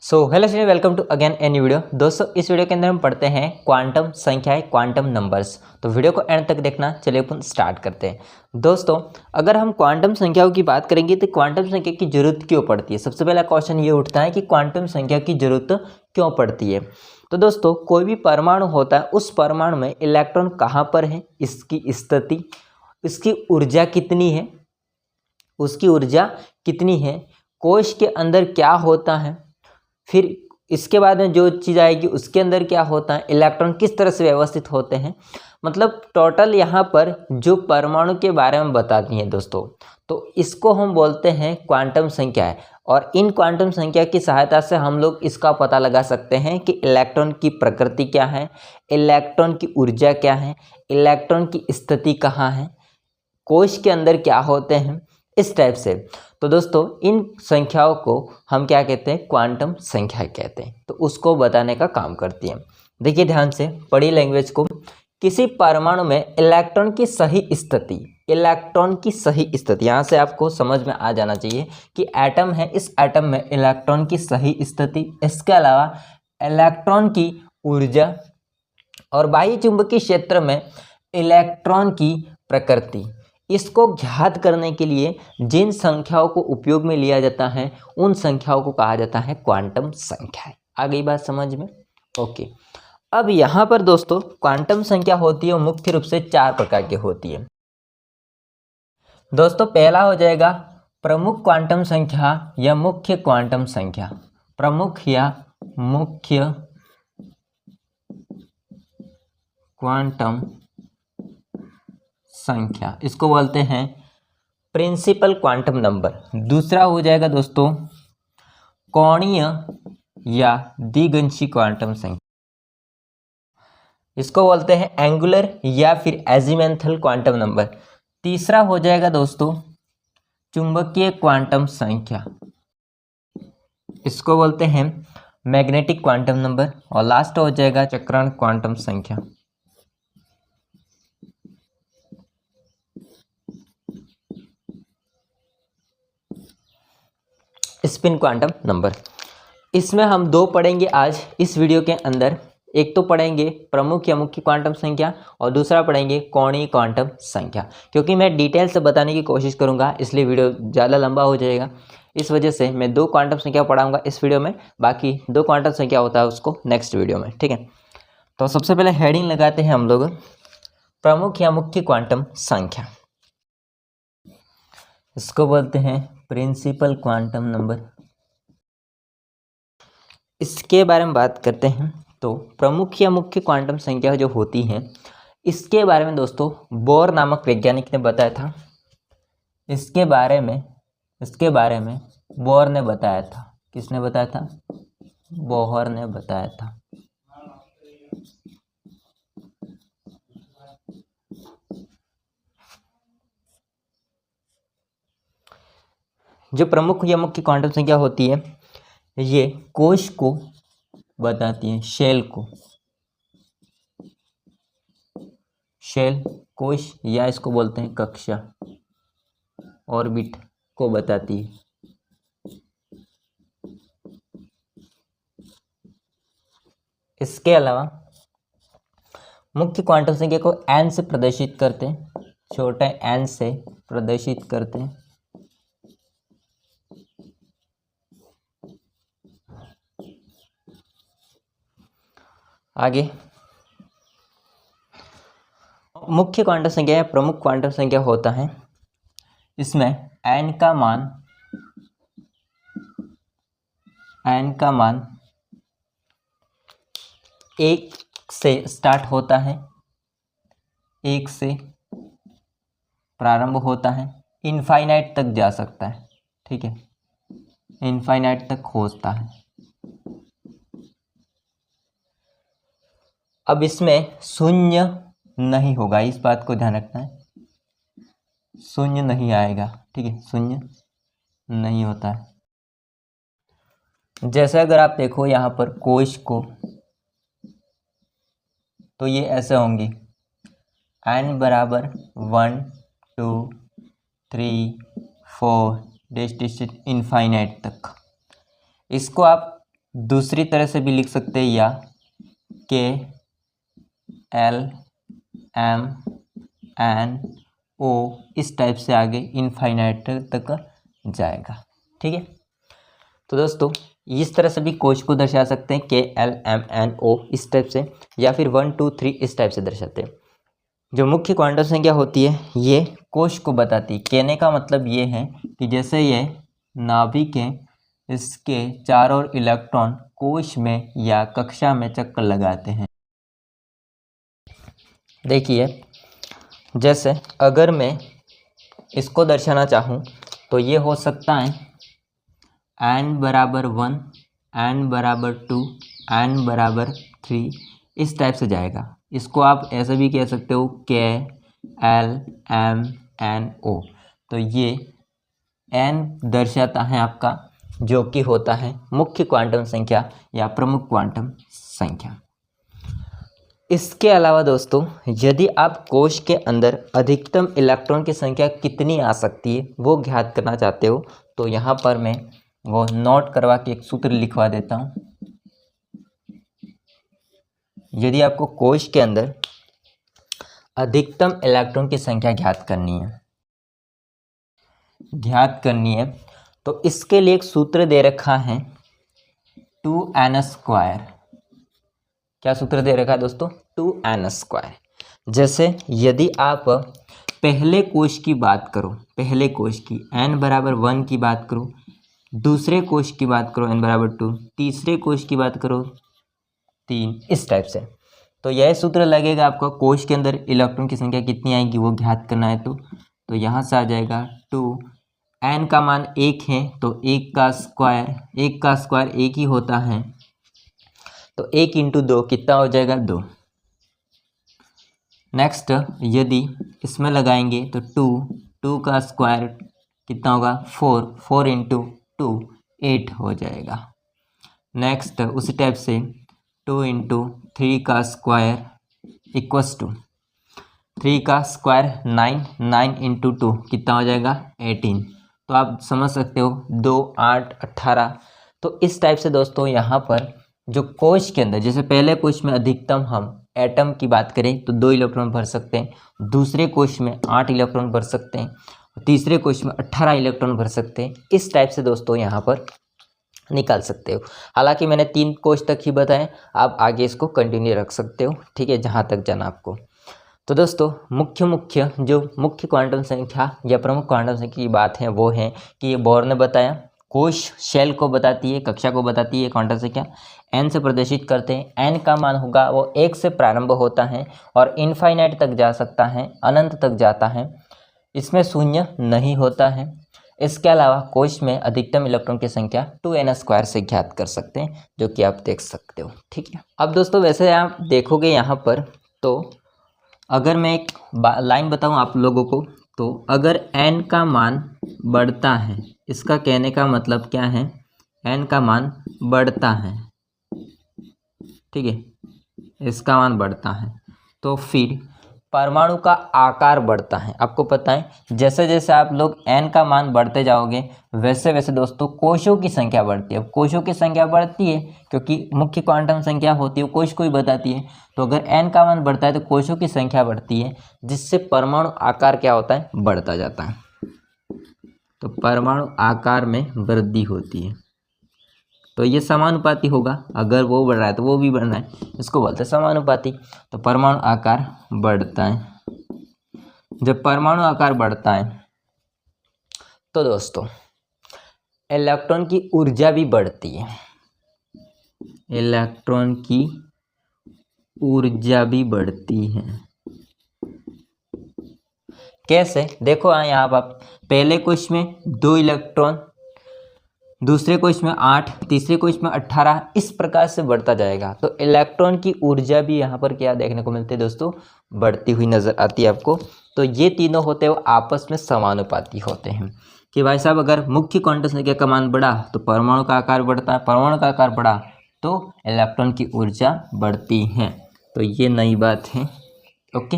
So hello student, welcome to again a new video. दोस्तों, इस video के अंदर हम पढ़ते हैं क्वांटम संख्याएं, क्वांटम नंबर्स। तो वीडियो को एंड तक देखना। चलिए अपन स्टार्ट करते हैं। दोस्तों, अगर हम क्वांटम संख्याओं की बात करेंगे तो क्वांटम संख्या की जरूरत क्यों पड़ती है। सबसे पहला क्वेश्चन ये उठता है कि क्वांटम संख्या की जरूरत क्यों पड़ती है। तो दोस्तों, कोई भी परमाणु होता है, उस परमाणु में इलेक्ट्रॉन कहाँ पर है, इसकी स्थिति, इसकी ऊर्जा कितनी है, उसकी ऊर्जा कितनी है, कोश के अंदर क्या होता है, फिर इसके बाद में जो चीज़ आएगी उसके अंदर क्या होता है, इलेक्ट्रॉन किस तरह से व्यवस्थित होते हैं। मतलब टोटल यहाँ पर जो परमाणु के बारे में बताती हैं दोस्तों, तो इसको हम बोलते हैं क्वांटम संख्याएं। और इन क्वांटम संख्या की सहायता से हम लोग इसका पता लगा सकते हैं कि इलेक्ट्रॉन की प्रकृति क्या है, इलेक्ट्रॉन की ऊर्जा क्या है, इलेक्ट्रॉन की स्थिति कहाँ है, कोश के अंदर क्या होते हैं, इस टाइप से। तो दोस्तों, इन संख्याओं को हम क्या कहते हैं, क्वांटम संख्या कहते हैं। तो उसको बताने का काम करती हैं। देखिए ध्यान से, पढ़ी लैंग्वेज को। किसी परमाणु में इलेक्ट्रॉन की सही स्थिति, इलेक्ट्रॉन की सही स्थिति, यहाँ से आपको समझ में आ जाना चाहिए कि एटम है, इस एटम में इलेक्ट्रॉन की सही स्थिति, इसके अलावा इलेक्ट्रॉन की ऊर्जा और बाह्य चुंबकीय क्षेत्र में इलेक्ट्रॉन की प्रकृति, इसको ज्ञात करने के लिए जिन संख्याओं को उपयोग में लिया जाता है उन संख्याओं को कहा जाता है क्वांटम संख्याएं। आ गई बात समझ में? ओके। अब यहाँ पर दोस्तों, क्वांटम संख्या होती है मुख्य रूप से 4 प्रकार की होती है। दोस्तों, पहला हो जाएगा प्रमुख क्वांटम संख्या या मुख्य क्वांटम संख्या। प्रमुख या मुख्य क्वांटम संख्या, इसको बोलते हैं प्रिंसिपल क्वांटम नंबर। दूसरा हो जाएगा दोस्तों कोणीय या द्विगंशी क्वांटम संख्या, इसको बोलते हैं एंगुलर या फिर एजिमेंथल क्वांटम नंबर। तीसरा हो जाएगा दोस्तों चुंबकीय क्वांटम संख्या, इसको बोलते हैं मैग्नेटिक क्वांटम नंबर। और लास्ट हो जाएगा चक्रण क्वांटम संख्या, स्पिन क्वांटम नंबर। इसमें हम 2 पढ़ेंगे आज इस वीडियो के अंदर। एक तो पढ़ेंगे प्रमुख या मुख्य क्वांटम संख्या और दूसरा पढ़ेंगे कोणीय क्वांटम संख्या। क्योंकि मैं डिटेल से बताने की कोशिश करूंगा, इसलिए वीडियो ज़्यादा लंबा हो जाएगा। इस वजह से मैं 2 क्वांटम संख्या पढ़ाऊंगा इस वीडियो में, बाकी 2 क्वांटम संख्या होता है उसको नेक्स्ट वीडियो में, ठीक है। तो सबसे पहले हेडिंग लगाते हैं हम लोग, प्रमुख या मुख्य क्वांटम संख्या, इसको बोलते हैं प्रिंसिपल क्वांटम नंबर। इसके बारे में बात करते हैं। तो प्रमुख या मुख्य क्वांटम संख्या जो होती हैं, इसके बारे में दोस्तों बोर नामक वैज्ञानिक ने बताया था। इसके बारे में बोर ने बताया था। किसने बताया था? बोहर ने बताया था। जो प्रमुख या मुख्य क्वांटम संख्या होती है, ये कोश को बताती है, शेल को, शेल कोश या इसको बोलते हैं कक्षा, ऑर्बिट को बताती है। इसके अलावा मुख्य क्वांटम संख्या को n से प्रदर्शित करते हैं, छोटे n से प्रदर्शित करते हैं। आगे मुख्य क्वांटम संख्या या प्रमुख क्वांटम संख्या होता है, इसमें n का मान 1 से स्टार्ट होता है, 1 से प्रारंभ होता है, इनफाइनाइट तक जा सकता है, ठीक है, इनफाइनाइट तक होता है। अब इसमें शून्य नहीं होगा, इस बात को ध्यान रखना है, शून्य नहीं आएगा, ठीक है, शून्य नहीं होता है। जैसे अगर आप देखो यहाँ पर कोश को, तो ये ऐसे होंगे n बराबर 1 2 3 4 डेस्टिनेशन इनफाइनाइट तक। इसको आप दूसरी तरह से भी लिख सकते हैं या के एल एम एन ओ, इस टाइप से आगे इनफाइनाइट तक जाएगा। ठीक है, तो दोस्तों इस तरह से भी कोश को दर्शा सकते हैं, के एल एम एन ओ इस टाइप से, या फिर 1 2 3 इस टाइप से दर्शाते हैं। जो मुख्य क्वांटम संख्या होती है ये कोश को बताती है। कहने का मतलब ये है कि जैसे ये नाभिक है, इसके चारों ओर इलेक्ट्रॉन कोश में या कक्षा में चक्कर लगाते हैं। देखिए, जैसे अगर मैं इसको दर्शाना चाहूँ तो ये हो सकता है n बराबर 1, n बराबर 2, n बराबर 3 इस टाइप से जाएगा। इसको आप ऐसे भी कह सकते हो के एल एम एन ओ। तो ये n दर्शाता है आपका जो कि होता है मुख्य क्वांटम संख्या या प्रमुख क्वांटम संख्या। इसके अलावा दोस्तों यदि आप कोश के अंदर अधिकतम इलेक्ट्रॉन की संख्या कितनी आ सकती है वो ज्ञात करना चाहते हो तो यहाँ पर मैं वो नोट करवा के एक सूत्र लिखवा देता हूँ। यदि आपको कोश के अंदर अधिकतम इलेक्ट्रॉन की संख्या ज्ञात करनी है तो इसके लिए एक सूत्र दे रखा है 2n²। क्या सूत्र दे रखा है दोस्तों? 2n²। जैसे यदि आप पहले कोश की बात करो, पहले कोश की n बराबर 1 की बात करो, दूसरे कोश की बात करो n बराबर 2, तीसरे कोश की बात करो 3, इस टाइप से, तो यह सूत्र लगेगा आपको। कोश के अंदर इलेक्ट्रॉन की संख्या कितनी आएगी वो ज्ञात करना है तो यहाँ से आ जाएगा 2, n का मान 1 है तो 1 का स्क्वायर 1 ही होता है, तो 1 × 2 कितना हो जाएगा? 2। नेक्स्ट यदि इसमें लगाएंगे तो 2 का स्क्वायर कितना होगा? 4 × 2 8 हो जाएगा। नेक्स्ट उसी टाइप से 2 × 3 का स्क्वायर इक्वस टू 3 का स्क्वायर 9 × 2 कितना हो जाएगा? 18। तो आप समझ सकते हो 2 8 18। तो इस टाइप से दोस्तों यहाँ पर जो कोश के अंदर, जैसे पहले कोश में अधिकतम हम एटम की बात करें तो 2 इलेक्ट्रॉन भर सकते हैं, दूसरे कोश में 8 इलेक्ट्रॉन भर सकते हैं, तीसरे कोश में 18 इलेक्ट्रॉन भर सकते हैं। इस टाइप से दोस्तों यहाँ पर निकाल सकते हो। हालांकि मैंने 3 कोश तक ही बताएं, आप आगे इसको कंटिन्यू रख सकते हो, ठीक है, जहाँ तक जाना आपको। तो दोस्तों जो मुख्य क्वांटम संख्या या प्रमुख क्वांटम संख्या की बात है वो है कि ये बोर ने बताया, कोश शेल को बताती है, कक्षा को बताती है क्वांटम संख्या, n से प्रदर्शित करते हैं। n का मान होगा वो 1 से प्रारंभ होता है और इनफाइनाइट तक जा सकता है, अनंत तक जाता है, इसमें शून्य नहीं होता है। इसके अलावा कोश में अधिकतम इलेक्ट्रॉन की संख्या 2n² से ज्ञात कर सकते हैं, जो कि आप देख सकते हो, ठीक है। अब दोस्तों वैसे आप देखोगे यहाँ पर, तो अगर मैं एक लाइन बताऊँ आप लोगों को, तो अगर n का मान बढ़ता है, इसका कहने का मतलब क्या है? n का मान बढ़ता है, ठीक है, इसका मान बढ़ता है, तो फिर परमाणु का आकार बढ़ता है। आपको पता है जैसे जैसे आप लोग n का मान बढ़ते जाओगे वैसे वैसे दोस्तों कोशों की संख्या बढ़ती है। अब कोशों की संख्या बढ़ती है क्योंकि मुख्य क्वांटम संख्या होती है कोश को ही बताती है, तो अगर n का मान बढ़ता है तो कोशों की संख्या बढ़ती है, जिससे परमाणु आकार क्या होता है? बढ़ता जाता है। तो परमाणु आकार में वृद्धि होती है, तो ये समानुपाती होगा। अगर वो बढ़ रहा है तो वो भी बढ़ना है, इसको बोलते हैं समानुपाती। तो परमाणु आकार बढ़ता है। जब परमाणु आकार बढ़ता है तो दोस्तों इलेक्ट्रॉन की ऊर्जा भी बढ़ती है, इलेक्ट्रॉन की ऊर्जा भी बढ़ती है। कैसे? देखो यहाँ पर पहले कोश में 2 इलेक्ट्रॉन, दूसरे कोश में 8, तीसरे कोश में 18, इस प्रकार से बढ़ता जाएगा। तो इलेक्ट्रॉन की ऊर्जा भी यहाँ पर क्या देखने को मिलती है दोस्तों? बढ़ती हुई नजर आती है आपको। तो ये तीनों होते हैं वो आपस में समानुपाती होते हैं कि भाई साहब अगर मुख्य क्वांटम संख्या का मान बढ़ा तो परमाणु का आकार बढ़ता है, परमाणु का आकार बढ़ा तो इलेक्ट्रॉन की ऊर्जा बढ़ती है। तो ये नई बात है, ओके,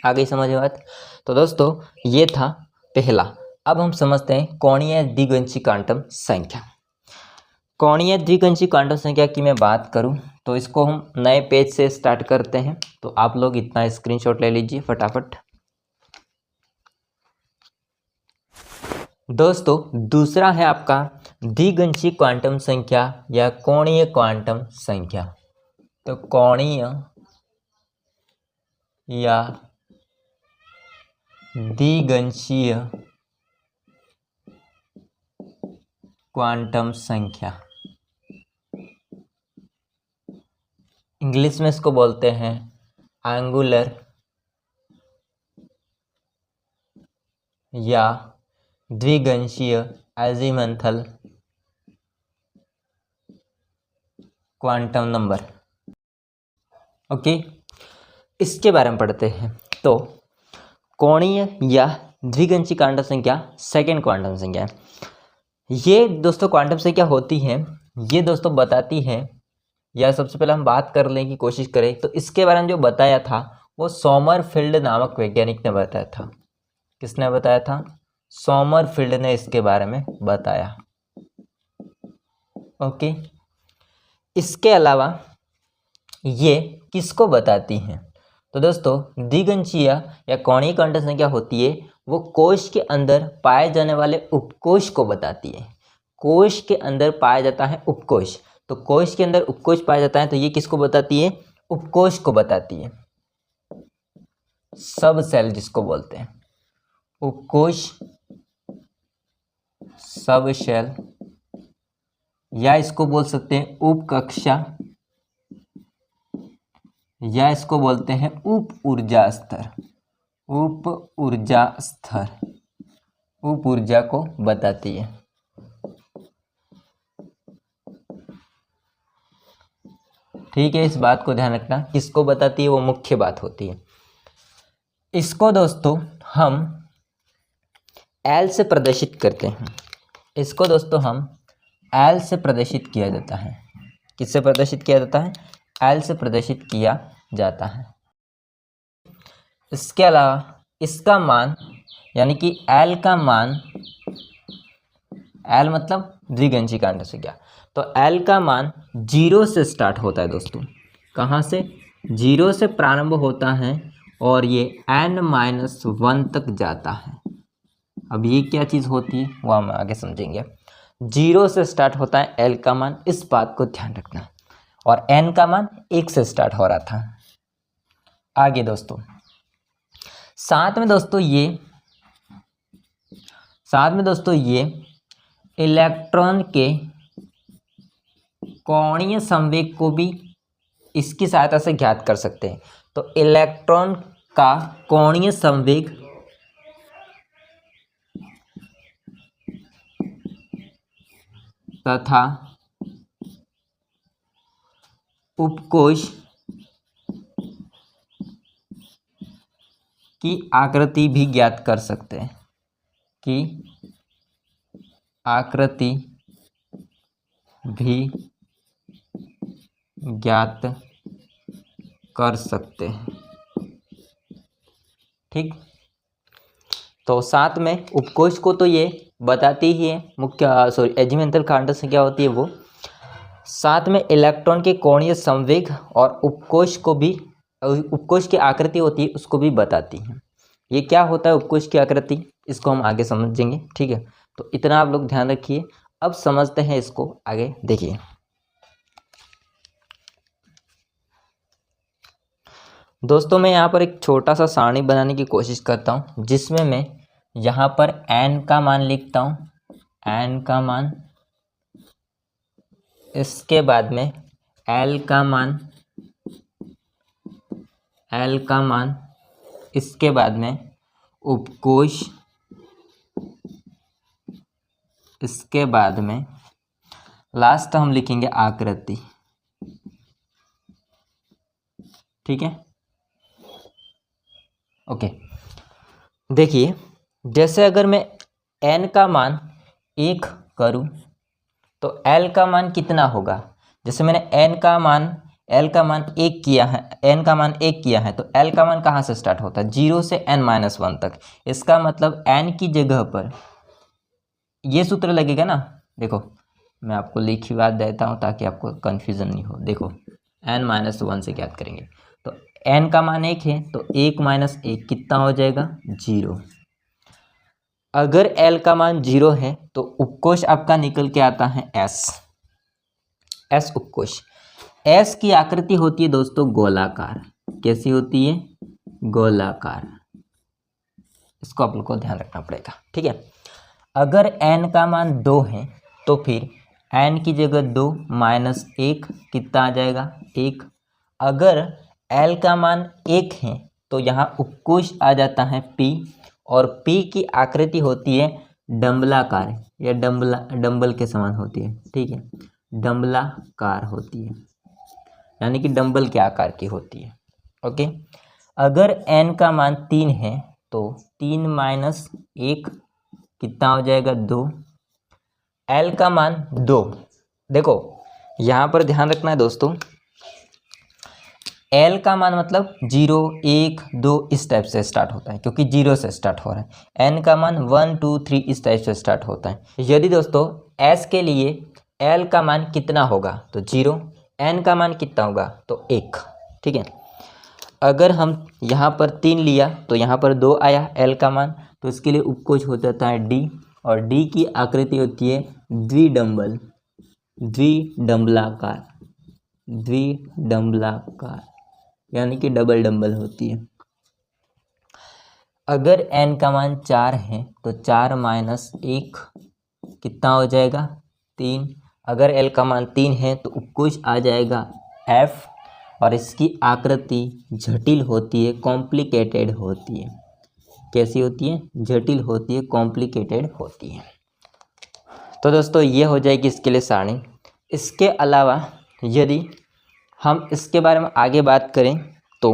आगे समझ बात। तो दोस्तों ये था पहला। अब हम समझते हैं कोणीय द्विगुणित क्वांटम संख्या। कोणीय द्विगंशी क्वांटम संख्या की मैं बात करूं तो इसको हम नए पेज से स्टार्ट करते हैं। तो आप लोग इतना स्क्रीनशॉट ले लीजिए फटाफट। दोस्तों दूसरा है आपका द्विगंशी क्वांटम संख्या या कोणीय क्वांटम संख्या। तो कोणीय या द्विगंशीय क्वांटम संख्या, इंग्लिश में इसको बोलते हैं एंगुलर या द्विगंशीय एजीमंथल क्वांटम नंबर। ओके, इसके बारे में पढ़ते हैं। तो कोणीय या द्विगंशी क्वांटम संख्या सेकेंड क्वांटम संख्या है। ये दोस्तों क्वांटम संख्या होती है, ये दोस्तों बताती है, या सबसे पहले हम बात कर लें की कोशिश करें तो इसके बारे में जो बताया था वो सोमरफील्ड नामक वैज्ञानिक ने बताया था। किसने बताया था? सोमरफील्ड ने इसके बारे में बताया। ओके, इसके अलावा ये किसको बताती हैं? तो दोस्तों द्विगंशीय या कोणीय क्वांटम संख्या होती है वो कोश के अंदर पाए जाने वाले उपकोश को बताती है। कोश के अंदर पाया जाता है उपकोश, तो कोश के अंदर उपकोश पाया जाता है तो ये किसको बताती है? उपकोश को बताती है। सब सेल जिसको बोलते हैं, उपकोश, सब सेल, या इसको बोल सकते हैं उपकक्षा, या इसको बोलते हैं उप ऊर्जा स्तर। उप ऊर्जा स्तर उप ऊर्जा को बताती है। ठीक है, इस बात को ध्यान रखना, किसको बताती है वो मुख्य बात होती है। इसको दोस्तों हम एल से प्रदर्शित करते हैं। इसको दोस्तों हम एल से प्रदर्शित किया जाता है। किससे प्रदर्शित किया जाता है? एल से प्रदर्शित किया जाता है। इसके अलावा इसका मान यानी कि एल का मान, एल मतलब द्विगंशी क्वांटम संख्या, तो एल का मान 0 से स्टार्ट होता है दोस्तों। कहाँ से? 0 से प्रारंभ होता है और ये n-1 तक जाता है। अब ये क्या चीज़ होती है वो हम आगे समझेंगे। 0 से स्टार्ट होता है एल का मान, इस बात को ध्यान रखना, और n का मान 1 से स्टार्ट हो रहा था। आगे दोस्तों साथ में दोस्तों ये इलेक्ट्रॉन के कोणीय संवेग को भी इसकी सहायता से ज्ञात कर सकते हैं। तो इलेक्ट्रॉन का कोणीय संवेग तथा उपकोश की आकृति भी ज्ञात कर सकते हैं। की आकृति भी ज्ञात कर सकते हैं। ठीक, तो साथ में उपकोश को तो ये बताती ही है, मुख्य एजीमेंथल क्वांटम संख्या होती है वो। साथ में इलेक्ट्रॉन के कोणीय संवेग और उपकोश को भी, उपकोश की आकृति होती है उसको भी बताती है। ये क्या होता है उपकोश की आकृति, इसको हम आगे समझेंगे। ठीक है, तो इतना आप लोग ध्यान रखिए। अब समझते हैं इसको, आगे देखिए। दोस्तों मैं यहाँ पर एक छोटा सा सारणी बनाने की कोशिश करता हूँ, जिसमें मैं यहाँ पर n का मान लिखता हूँ, n का मान, इसके बाद में l का मान, l का मान, इसके बाद में उपकोश, इसके बाद में लास्ट हम लिखेंगे आकृति। ठीक है, ओके। देखिए जैसे अगर मैं n का मान 1 करूं तो l का मान कितना होगा? जैसे मैंने l का मान 1 किया है, n का मान 1 किया है, तो l का मान कहाँ से स्टार्ट होता है? 0 से n-1 तक। इसका मतलब n की जगह पर ये सूत्र लगेगा ना, देखो मैं आपको लिखवा देता हूँ ताकि आपको कन्फ्यूज़न नहीं हो। देखो n-1 से ज्ञात करेंगे तो n का मान 1 है तो 1 - 1 कितना हो जाएगा 0। अगर l का मान 0 है तो उपकोष आपका निकल के आता है s उपकोष। s की आकृति होती है दोस्तों गोलाकार। कैसी होती है? गोलाकार। इसको आप लोग को ध्यान रखना पड़ेगा, ठीक है। अगर n का मान 2 है तो फिर n की जगह 2 - 1 कितना आ जाएगा 1। अगर l का मान 1 है तो यहाँ उपकोष आ जाता है p, और p की आकृति होती है डंबलाकार या डंबल के समान होती है, ठीक है, डंबलाकार होती है, यानी कि डंबल के आकार की होती है। ओके। अगर n का मान 3 है तो 3 - 1 कितना हो जाएगा 2। l का मान 2, देखो यहाँ पर ध्यान रखना है दोस्तों, l का मान मतलब 0 1 2 इस टाइप से स्टार्ट होता है, क्योंकि 0 से स्टार्ट हो रहा है। n का मान 1 2 3 इस टाइप से स्टार्ट होता है। यदि दोस्तों s के लिए l का मान कितना होगा तो 0, n का मान कितना होगा तो 1, ठीक है। अगर हम यहाँ पर 3 लिया तो यहाँ पर 2 आया l का मान, तो इसके लिए उपकोष हो जाता है d, और d की आकृति होती है द्विडंबलाकार, यानी कि डबल डंबल होती है। अगर n का मान 4 है तो 4 - 1 कितना हो जाएगा 3। अगर l का मान 3 है तो उपकोष आ जाएगा f, और इसकी आकृति जटिल होती है, कॉम्प्लिकेटेड होती है। कैसी होती है? जटिल होती है, कॉम्प्लिकेटेड होती है। तो दोस्तों ये हो जाएगी इसके लिए सारणी। इसके अलावा यदि हम इसके बारे में आगे बात करें तो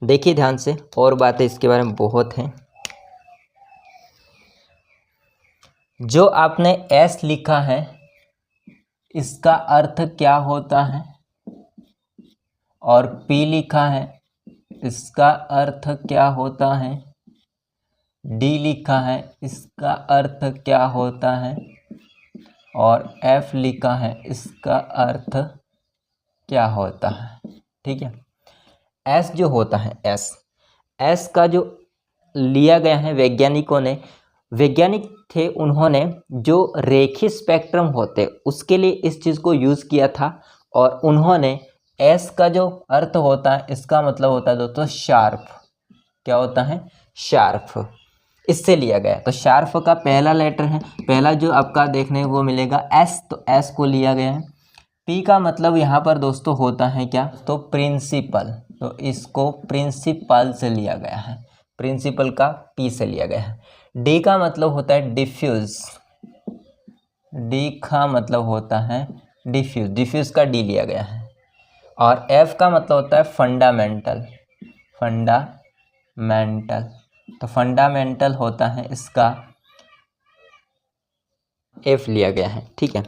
देखिए ध्यान से, और बातें इसके बारे में बहुत हैं। जो आपने S लिखा है इसका अर्थ क्या होता है, और P लिखा है इसका अर्थ क्या होता है, D लिखा है इसका अर्थ क्या होता है, और F लिखा है इसका अर्थ क्या होता है, ठीक है। S जो होता है S का जो लिया गया है वैज्ञानिक थे, उन्होंने जो रेखीय स्पेक्ट्रम होते उसके लिए इस चीज़ को यूज़ किया था, और उन्होंने S का जो अर्थ होता है इसका मतलब होता है दोस्तों शार्प। क्या होता है? शार्प। इससे लिया गया, तो शार्प का पहला लेटर है, पहला जो आपका देखने को मिलेगा S, तो S को लिया गया है। P का मतलब यहाँ पर दोस्तों होता है क्या, तो प्रिंसिपल, तो इसको प्रिंसिपल से लिया गया है, प्रिंसिपल का P से लिया गया है। D का मतलब होता है डिफ्यूज, D का मतलब होता है डिफ्यूज का D लिया गया है। और F का मतलब होता है फंडामेंटल, तो फंडामेंटल होता है इसका F लिया गया है, ठीक है।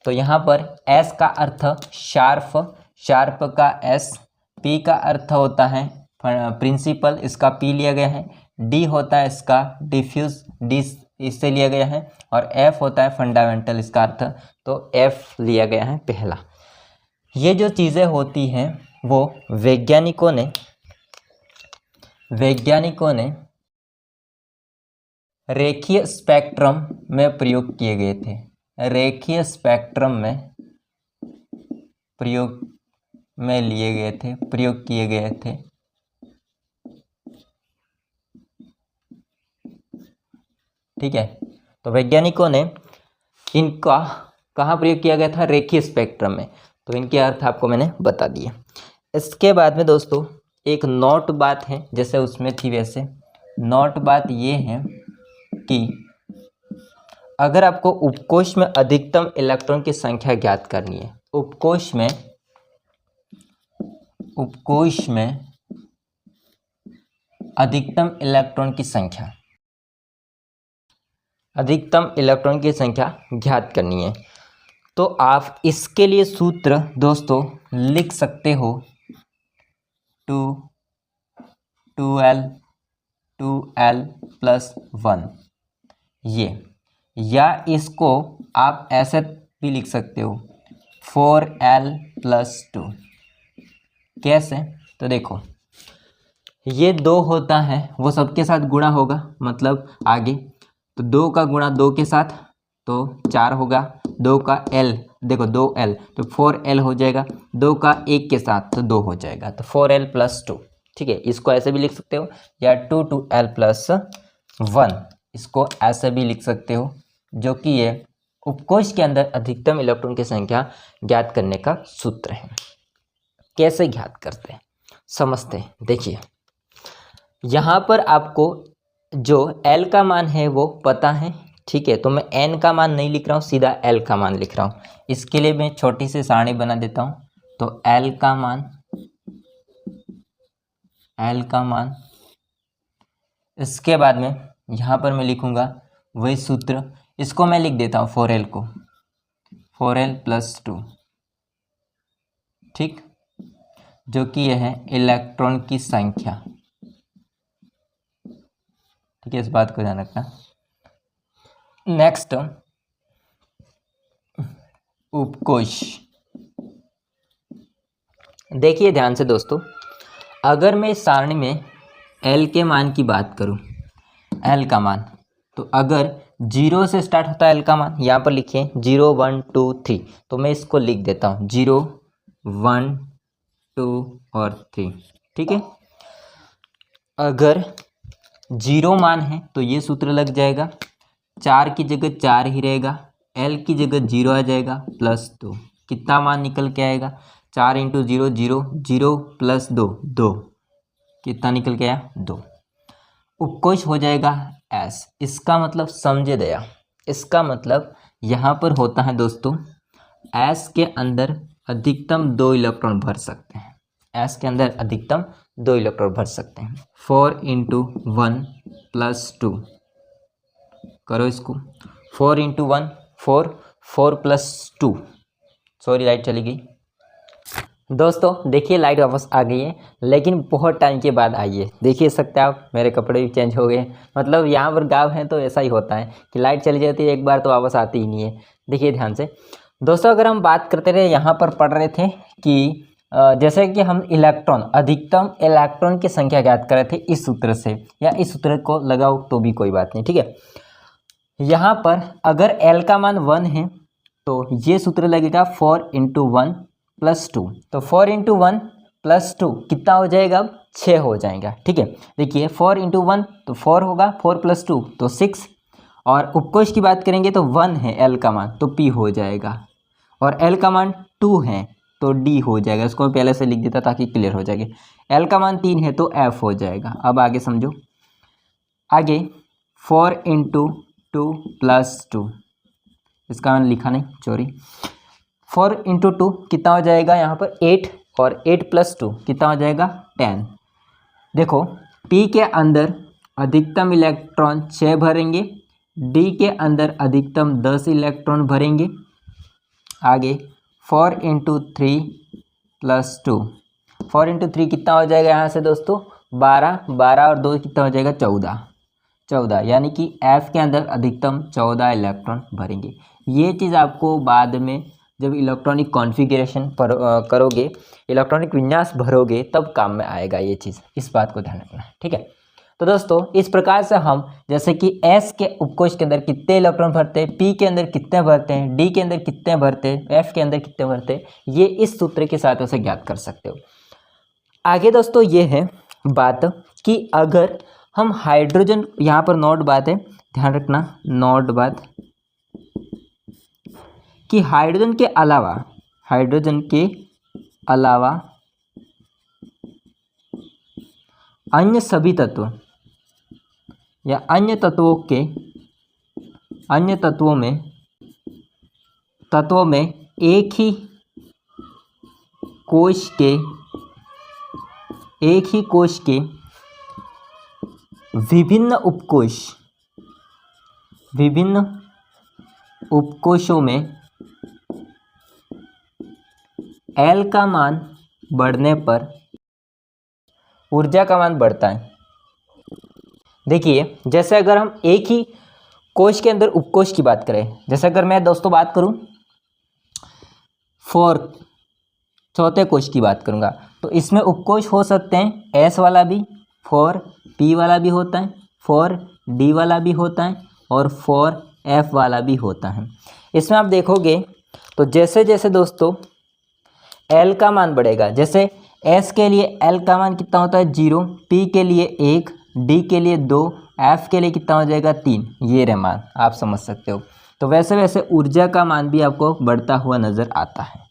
तो यहाँ पर S का अर्थ शार्प का S, P का अर्थ होता है प्रिंसिपल, इसका P लिया गया है। D होता है इसका डिफ्यूज, D इससे लिया गया है, और F होता है फंडामेंटल, इसका अर्थ तो F लिया गया है पहला। ये जो चीज़ें होती हैं वो वैज्ञानिकों ने रेखीय स्पेक्ट्रम में प्रयोग किए गए थे, रेखीय स्पेक्ट्रम में प्रयोग किए गए थे, ठीक है। तो वैज्ञानिकों ने इनका कहाँ प्रयोग किया गया था? रेखीय स्पेक्ट्रम में। तो इनके अर्थ आपको मैंने बता दिए। इसके बाद में दोस्तों एक नोट बात है, जैसे उसमें थी वैसे नोट बात ये है कि अगर आपको उपकोष में अधिकतम इलेक्ट्रॉन की संख्या ज्ञात करनी है, उपकोष में अधिकतम इलेक्ट्रॉन की संख्या ज्ञात करनी है, तो आप इसके लिए सूत्र दोस्तों लिख सकते हो 2l + 1। या इसको आप ऐसे भी लिख सकते हो 4l+2। कैसे? तो देखो ये 2 होता है वो सबके साथ गुणा होगा, मतलब आगे तो 2 का गुणा 2 के साथ तो 4 होगा। 2 का l, देखो 2l तो 4l हो जाएगा। 2 का 1 के साथ तो 2 हो जाएगा, तो 4l+2। ठीक है, इसको ऐसे भी लिख सकते हो या 2l+1, इसको ऐसे भी लिख सकते हो, जो कि ये उपकोष के अंदर अधिकतम इलेक्ट्रॉन की संख्या ज्ञात करने का सूत्र है। कैसे ज्ञात करते हैं समझते हैं। देखिए यहाँ पर आपको जो L का मान है वो पता है, ठीक है, तो मैं N का मान नहीं लिख रहा हूँ, सीधा L का मान लिख रहा हूँ। इसके लिए मैं छोटी सी सारणी बना देता हूँ। तो L का मान इसके बाद में यहाँ पर मैं लिखूँगा वही सूत्र, इसको मैं लिख देता हूँ 4l को 4l+2, ठीक, जो कि यह है इलेक्ट्रॉन की संख्या। ठीक है, इस बात को ध्यान रखना। नेक्स्ट उपकोष। देखिए ध्यान से दोस्तों, अगर मैं इस सारणी में L के मान की बात करूं, L का मान, तो अगर 0 से स्टार्ट होता है L का मान, यहाँ पर लिखिए 0 1 2 3, तो मैं इसको लिख देता हूँ 0 1 2 और 3। ठीक है, अगर 0 मान है तो ये सूत्र लग जाएगा, 4 की जगह 4 ही रहेगा, L की जगह 0 आ जाएगा +2। कितना मान निकल के आएगा? 4 × 0 0, 0 + 2 2, कितना निकल के आया? 2। उपकोष हो जाएगा S। इसका मतलब समझे दया, इसका मतलब यहाँ पर होता है दोस्तों S के अंदर अधिकतम 2 इलेक्ट्रॉन भर सकते हैं। S के अंदर अधिकतम 2 इलेक्ट्रॉन भर सकते हैं। 4 × 1 + 2, करो इसको, 4 × 1 4, 4 + 2, सॉरी लाइट चली गई। दोस्तों देखिए लाइट वापस आ गई है, लेकिन बहुत टाइम के बाद आई है। देखिए सकते हैं आप, मेरे कपड़े भी चेंज हो गए। मतलब यहाँ पर गाँव है तो ऐसा ही होता है कि लाइट चली जाती है एक बार तो वापस आती ही नहीं है। देखिए ध्यान से दोस्तों, अगर हम बात करते रहे, यहाँ पर पढ़ रहे थे कि जैसे कि हम इलेक्ट्रॉन, अधिकतम इलेक्ट्रॉन की संख्या ज्ञात कर रहे थे इस सूत्र से, या इस सूत्र को लगाओ तो भी कोई बात नहीं। ठीक है, यहाँ पर अगर L का मान 1 है तो ये सूत्र लगेगा 4 × 1 + 2, तो 4 × 1 + 2 कितना हो जाएगा? अब 6 हो जाएगा। ठीक है, देखिए 4 × 1 तो 4 होगा, 4 + 2 तो 6, और उपकोष की बात करेंगे तो 1 है L का मान तो P हो जाएगा, और L का मान 2 है तो D हो जाएगा। इसको मैं पहले से लिख देता ताकि क्लियर हो जाएगी। L का मान 3 है तो F हो जाएगा। अब आगे समझो, आगे 4 × 2 + 2, इसका मैंने लिखा नहीं, सॉरी। 4 × 2 कितना हो जाएगा? यहाँ पर 8, और 8 + 2 कितना हो जाएगा? 10। देखो P के अंदर अधिकतम इलेक्ट्रॉन 6 भरेंगे, D के अंदर अधिकतम 10 इलेक्ट्रॉन भरेंगे। आगे 4 × 3 + 2, 4 × 3 कितना हो जाएगा यहाँ से दोस्तों? 12, 12 और 2 कितना हो जाएगा? 14, 14, यानी कि F के अंदर अधिकतम 14 इलेक्ट्रॉन भरेंगे। ये चीज़ आपको बाद में जब इलेक्ट्रॉनिक कॉन्फ़िगरेशन पर करोगे, इलेक्ट्रॉनिक विन्यास भरोगे, तब काम में आएगा ये चीज़, इस बात को ध्यान रखना। ठीक है, तो दोस्तों इस प्रकार से हम जैसे कि S के उपकोष के अंदर कितने इलेक्ट्रॉन भरते हैं, P के अंदर कितने भरते हैं, D के अंदर कितने भरते हैं, F के अंदर कितने भरते हैं, ये इस सूत्र के साथ उसे ज्ञात कर सकते हो। आगे दोस्तों ये है बात कि अगर हम हाइड्रोजन, यहाँ पर नोट बात है, ध्यान रखना, नोट बात कि हाइड्रोजन के अलावा अन्य सभी तत्व या अन्य तत्वों में एक ही कोश के विभिन्न उपकोशों में L का मान बढ़ने पर ऊर्जा का मान बढ़ता है। देखिए जैसे अगर हम एक ही कोश के अंदर उपकोश की बात करें, जैसे अगर मैं दोस्तों बात करूं चौथे कोश की बात करूंगा, तो इसमें उपकोश हो सकते हैं एस वाला भी, 4p वाला भी होता है, 4d वाला भी होता है और 4f वाला भी होता है। इसमें आप देखोगे तो जैसे जैसे दोस्तों l का मान बढ़ेगा, जैसे s के लिए l का मान कितना होता है 0, p के लिए 1, d के लिए 2, f के लिए कितना हो जाएगा 3, ये रहे मान, आप समझ सकते हो। तो वैसे वैसे ऊर्जा का मान भी आपको बढ़ता हुआ नज़र आता है।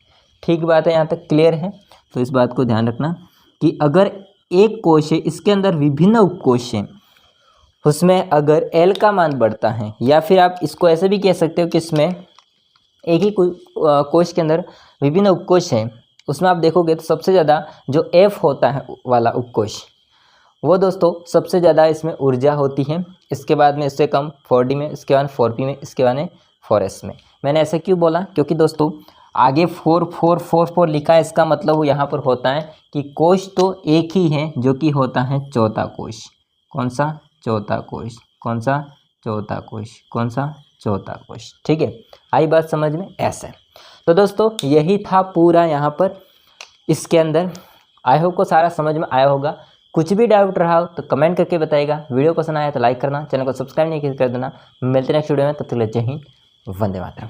ठीक बात है, यहाँ तक क्लियर है। तो इस बात को ध्यान रखना कि अगर एक कोश है, इसके अंदर विभिन्न उपकोश हैं, उसमें अगर L का मान बढ़ता है, या फिर आप इसको ऐसे भी कह सकते हो कि इसमें एक ही कोश के अंदर विभिन्न उपकोश हैं, उसमें आप देखोगे तो सबसे ज़्यादा जो F होता है वाला उपकोश, वो दोस्तों सबसे ज़्यादा इसमें ऊर्जा होती है। इसके बाद में इससे कम 4D में, इसके बाद 4p में, इसके बाद में 4s में। मैंने ऐसे क्यों बोला, क्योंकि दोस्तों आगे 4 4 4 4 लिखा है, इसका मतलब वो यहाँ पर होता है कि कोश तो एक ही है, जो कि होता है चौथा कोश। कौन सा? चौथा कोश। कौन सा? चौथा कोश। कौन सा? चौथा कोश। ठीक है, आई बात समझ में? ऐसा है। तो दोस्तों यही था पूरा यहाँ पर इसके अंदर। आई होप को सारा समझ में आया होगा। कुछ भी डाउट रहा हो तो कमेंट करके बताइएगा। वीडियो पसंद आया तो लाइक करना, चैनल को सब्सक्राइब नहीं कर देना। मिलते हैं नेक्स्ट वीडियो में, तब तक के लिए जय हिंद, वंदे मातरम।